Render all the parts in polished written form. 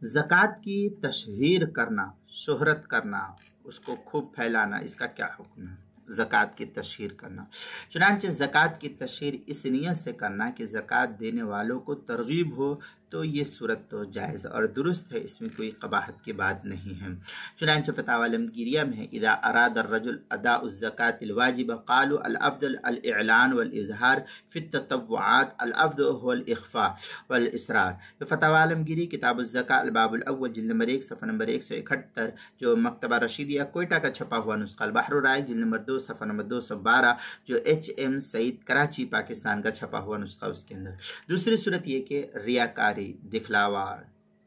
ज़कात की तशहीर करना, शोहरत करना, उसको खूब फैलाना, इसका क्या हुक्म है? ज़कात की तशहीर करना। चुनांचे ज़कात की तशहीर इस नियत से करना कि ज़कात देने वालों को तरगीब हो, तो ये सूरत तो जायज़ और दुरुस्त है, इसमें कोई कबाहत की बात नहीं है। चुनांचे फ़तावा अलमगीरिया में है, इदा अराद अर्रजुल अदाउ ज़कातिल वाजिबा क़ालू अल अफ़्ज़ल अल इअलान वल इज़हार फ़ित ततव्वुआत अल अफ़्ज़ल हुवल इख़फ़ा वल इसरार। फ़तावा अलमगीरी किताबुज़ ज़का अल बाबुल अव्वल जिल्द नंबर 1 सफ़ा नंबर 171, जो मकतबा रशीदिया कोयटा का छपा हुआ नुस्खा, अल बहरुर राइक़ जिल्द नंबर 2 सफ़ा नंबर 212, जो HM सईद कराची पाकिस्तान का छपा हुआ नुस्खा, उसके अंदर दूसरी सूरत ये कि रियाकारी, दिखलावा,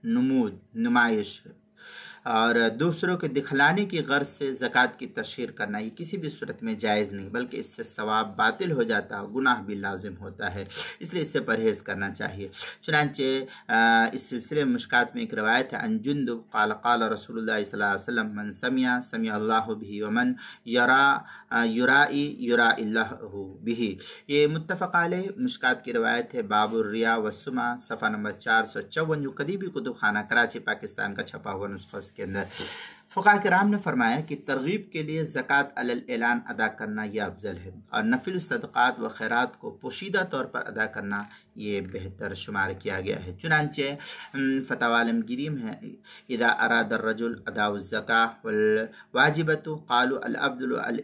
नमूद, नुमाइश और दूसरों के दिखलाने की गर्ज से ज़कात की तशहीर करना, ये किसी भी सूरत में जायज़ नहीं, बल्कि इससे सवाब बातिल हो जाता है, गुनाह भी लाजिम होता है, इसलिए इससे परहेज़ करना चाहिए। चुनांचे इस सिलसिले में मुश्कात में एक रवायत है, अन जुंदुब क़ाल क़ाल रसूलुल्लाह सल्लल्लाहु अलैहि वसल्लम मन समिया समिया अल्लाहु बिही व मन युराइल्लाहु बिही। ये मुत्तफ़क़ अलैह मुश्कात की रवायत है, बाबुर रिया वस्सुमा सफ़ा नंबर 454, जो कदीबी कुतुब खाना कराची पाकिस्तान का छपा हुआ नुस्खा, के अंदर फ़ुक़हा किराम ने फरमाया कि तरगीब के लिए ज़कात अलल ऐलान अदा करना यह अफजल है, और नफिल सदक़ात व खैरात को पोशीदा तौर पर अदा करना ये बेहतर शुमार किया गया है। चुनांचे फ़तावा अलमगीरी में है, इदा अराद अर्रजुल अदाउ ज़का वल वाजिबतु क़ालू अल अफ़्ज़लु अल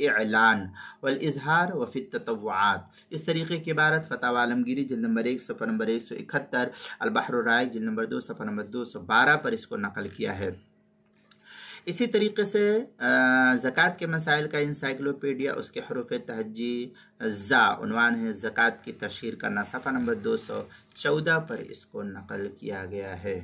इअलान वल इज़हार व फ़ित ततव्वुआत। इस तरीके की इबारत फ़तावा अलमगीरी जिल्द नंबर 1 सफ़ा नंबर 171, अल बहरुर राइक़ जिल्द नंबर 2 सफ़ा नंबर 212 पर इसको नकल किया है। इसी तरीके से ज़कात के मसाइल का इंसाइक्लोपीडिया, उसके हरूफ तहज्जी ज़ा उन्वान है, ज़कात की तशहीर करना, सफ़ा नंबर 214 पर इसको नकल किया गया है।